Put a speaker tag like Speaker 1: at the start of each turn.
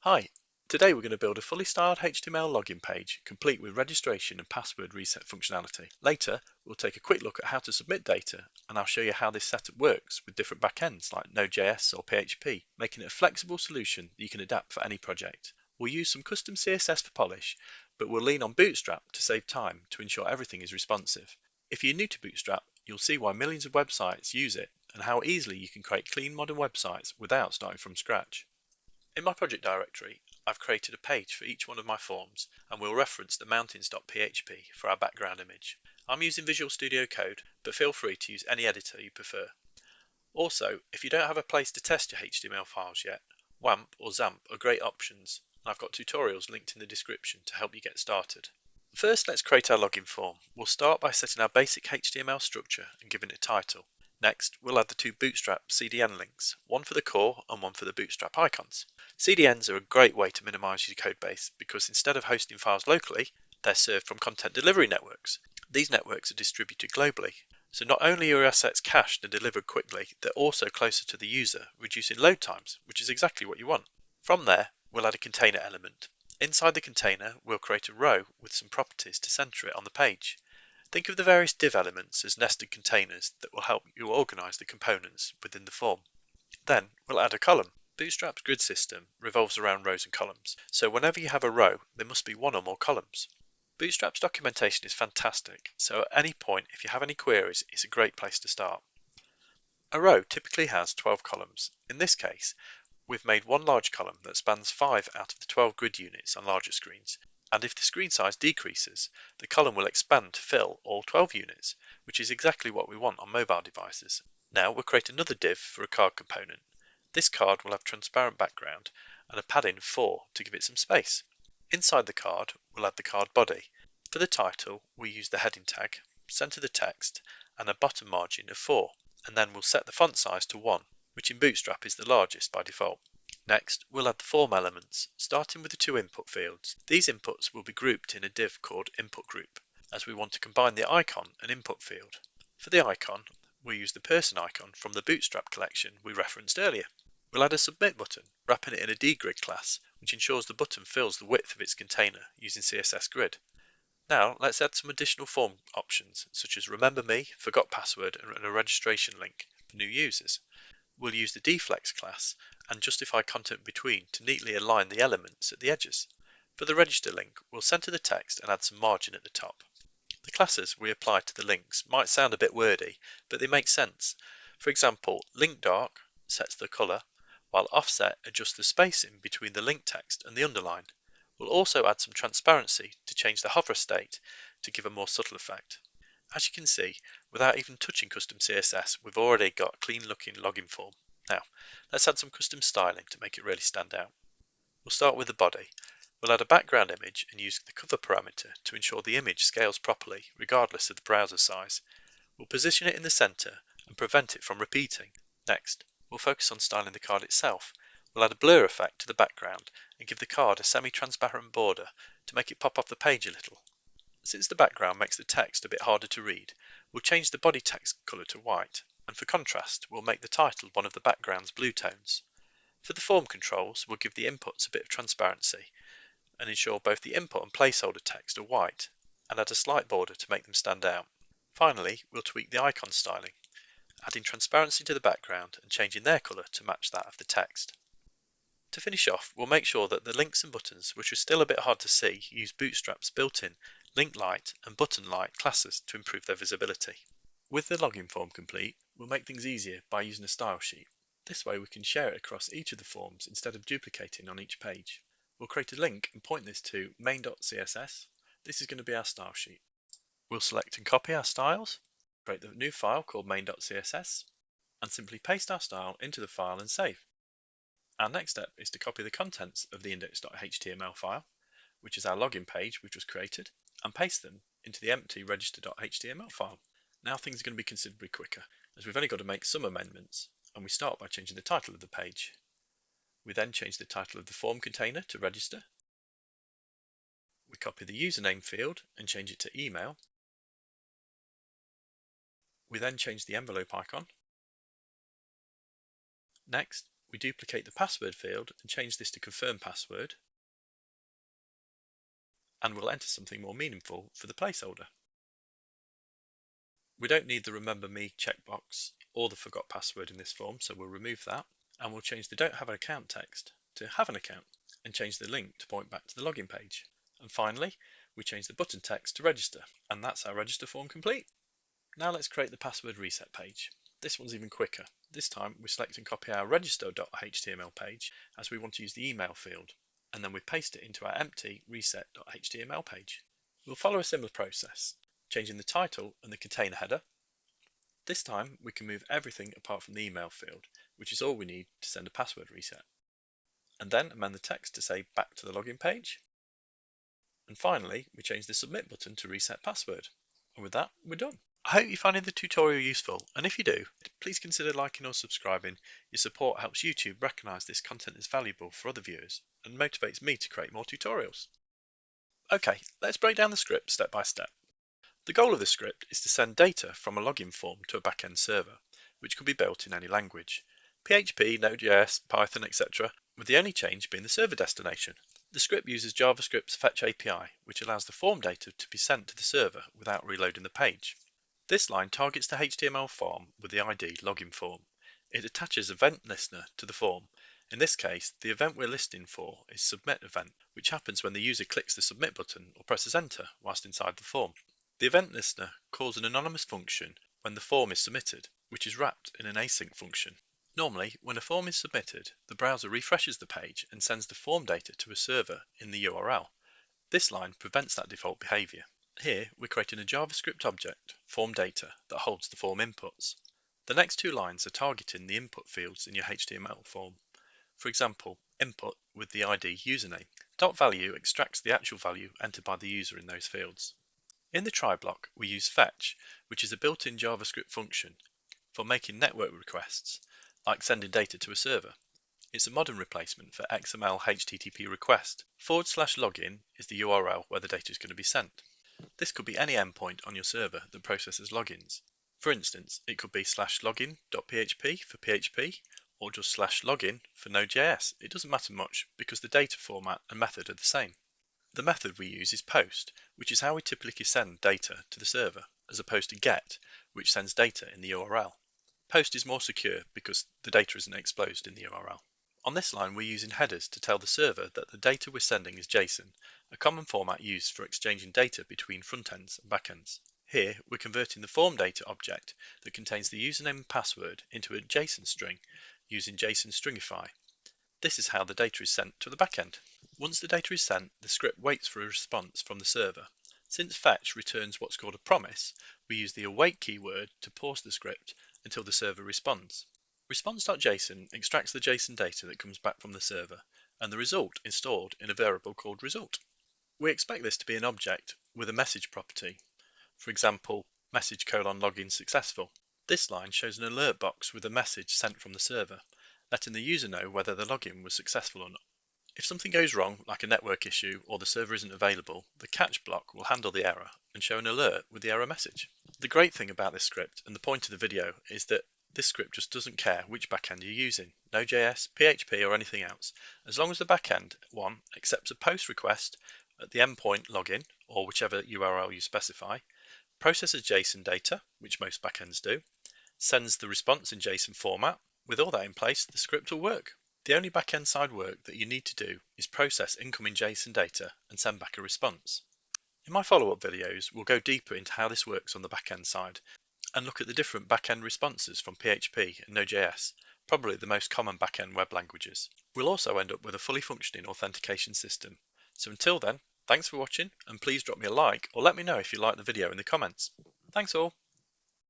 Speaker 1: Hi, today we're going to build a fully styled HTML login page complete with registration and password reset functionality. Later, we'll take a quick look at how to submit data, and I'll show you how this setup works with different backends like Node.js or PHP, making it a flexible solution that you can adapt for any project. We'll use some custom CSS for polish, but we'll lean on Bootstrap to save time to ensure everything is responsive. If you're new to Bootstrap, you'll see why millions of websites use it and how easily you can create clean modern websites without starting from scratch. In my project directory, I've created a page for each one of my forms, and we'll reference the mountains.php for our background image. I'm using Visual Studio Code, but feel free to use any editor you prefer. Also, if you don't have a place to test your HTML files yet, WAMP or XAMPP are great options, and I've got tutorials linked in the description to help you get started. First, let's create our login form. We'll start by setting our basic HTML structure and giving it a title. Next, we'll add the two Bootstrap CDN links, one for the core and one for the Bootstrap icons. CDNs are a great way to minimize your codebase because instead of hosting files locally, they're served from content delivery networks. These networks are distributed globally, so not only are your assets cached and delivered quickly, they're also closer to the user, reducing load times, which is exactly what you want. From there, we'll add a container element. Inside the container, we'll create a row with some properties to center it on the page. Think of the various div elements as nested containers that will help you organize the components within the form. Then we'll add a column. Bootstrap's grid system revolves around rows and columns, so whenever you have a row, there must be one or more columns. Bootstrap's documentation is fantastic, so at any point, if you have any queries, it's a great place to start. A row typically has 12 columns. In this case, we've made one large column that spans 5 out of the 12 grid units on larger screens, and if the screen size decreases, the column will expand to fill all 12 units, which is exactly what we want on mobile devices. Now we'll create another div for a card component. This card will have transparent background and a padding of 4 to give it some space. Inside the card, we'll add the card body. For the title, we use the heading tag, center the text, and a bottom margin of 4, and then we'll set the font size to 1, which in Bootstrap is the largest by default. Next, we'll add the form elements, starting with the two input fields. These inputs will be grouped in a div called input group, as we want to combine the icon and input field. For the icon, we'll use the person icon from the Bootstrap collection we referenced earlier. We'll add a submit button, wrapping it in a dgrid class, which ensures the button fills the width of its container using CSS grid. Now let's add some additional form options, such as remember me, forgot password, and a registration link for new users. We'll use the deflex class and justify content between to neatly align the elements at the edges. For the register link, we'll center the text and add some margin at the top. The classes we apply to the links might sound a bit wordy, but they make sense. For example, link dark sets the color, while offset adjusts the spacing between the link text and the underline. We'll also add some transparency to change the hover state to give a more subtle effect. As you can see, without even touching custom CSS, we've already got a clean looking login form. Now, let's add some custom styling to make it really stand out. We'll start with the body. We'll add a background image and use the cover parameter to ensure the image scales properly, regardless of the browser size. We'll position it in the center and prevent it from repeating. Next, we'll focus on styling the card itself. We'll add a blur effect to the background and give the card a semi-transparent border to make it pop off the page a little. Since the background makes the text a bit harder to read, we'll change the body text color to white, and for contrast, we'll make the title one of the background's blue tones. For the form controls, we'll give the inputs a bit of transparency and ensure both the input and placeholder text are white, and add a slight border to make them stand out. Finally, we'll tweak the icon styling, adding transparency to the background and changing their color to match that of the text. To finish off, we'll make sure that the links and buttons, which are still a bit hard to see, use Bootstrap's built-in link light and button light classes to improve their visibility. With the login form complete, we'll make things easier by using a style sheet. This way we can share it across each of the forms instead of duplicating on each page. We'll create a link and point this to main.css. This is going to be our style sheet. We'll select and copy our styles, create the new file called main.css, and simply paste our style into the file and save. Our next step is to copy the contents of the index.html file, which is our login page we've just created, and paste them into the empty register.html file. Now things are going to be considerably quicker, as we've only got to make some amendments, and we start by changing the title of the page. We then change the title of the form container to register. We copy the username field and change it to email. We then change the envelope icon. Next, we duplicate the password field and change this to confirm password, and we'll enter something more meaningful for the placeholder. We don't need the remember me checkbox or the forgot password in this form, so we'll remove that, and we'll change the don't have an account text to have an account and change the link to point back to the login page. And finally, we change the button text to register, and that's our register form complete. Now let's create the password reset page. This one's even quicker. This time we select and copy our register.html page as we want to use the email field, and then we paste it into our empty reset.html page. We'll follow a similar process, changing the title and the container header. This time we can move everything apart from the email field, which is all we need to send a password reset. And then amend the text to say back to the login page. And finally, we change the submit button to reset password. And with that, we're done. I hope you find the tutorial useful, and if you do, please consider liking or subscribing. Your support helps YouTube recognise this content is valuable for other viewers and motivates me to create more tutorials. Okay, let's break down the script step by step. The goal of the script is to send data from a login form to a backend server, which could be built in any language. PHP, Node.js, Python, etc., with the only change being the server destination. The script uses JavaScript's fetch API, which allows the form data to be sent to the server without reloading the page. This line targets the HTML form with the ID login form. It attaches event listener to the form. In this case, the event we're listing for is submit event, which happens when the user clicks the submit button or presses enter whilst inside the form. The event listener calls an anonymous function when the form is submitted, which is wrapped in an async function. Normally, when a form is submitted, the browser refreshes the page and sends the form data to a server in the URL. This line prevents that default behavior. Here, we're creating a JavaScript object, form data, that holds the form inputs. The next two lines are targeting the input fields in your HTML form. For example, input with the ID username. .value extracts the actual value entered by the user in those fields. In the try block, we use fetch, which is a built-in JavaScript function for making network requests, like sending data to a server. It's a modern replacement for XML HTTP request. /login is the URL where the data is going to be sent. This could be any endpoint on your server that processes logins. For instance, it could be /login.php for PHP or just /login for Node.js. It doesn't matter much because the data format and method are the same. The method we use is post, which is how we typically send data to the server, as opposed to get, which sends data in the URL. Post is more secure because the data isn't exposed in the URL. On this line, we're using headers to tell the server that the data we're sending is JSON, a common format used for exchanging data between frontends and backends. Here, we're converting the form data object that contains the username and password into a JSON string using JSON stringify. This is how the data is sent to the backend. Once the data is sent, the script waits for a response from the server. Since fetch returns what's called a promise, we use the await keyword to pause the script until the server responds. Response.json extracts the JSON data that comes back from the server, and the result is stored in a variable called result. We expect this to be an object with a message property, for example, message:"login successful." This line shows an alert box with a message sent from the server, letting the user know whether the login was successful or not. If something goes wrong, like a network issue or the server isn't available, the catch block will handle the error and show an alert with the error message. The great thing about this script, and the point of the video, is that this script just doesn't care which backend you're using, Node.js, PHP or anything else. As long as the backend one accepts a post request at the endpoint login or whichever URL you specify, processes JSON data, which most backends do, sends the response in JSON format. With all that in place, the script will work. The only backend side work that you need to do is process incoming JSON data and send back a response. In my follow-up videos, we'll go deeper into how this works on the backend side and look at the different backend responses from PHP and Node.js, probably the most common backend web languages. We'll also end up with a fully functioning authentication system. So until then, thanks for watching, and please drop me a like or let me know if you like the video in the comments. Thanks all!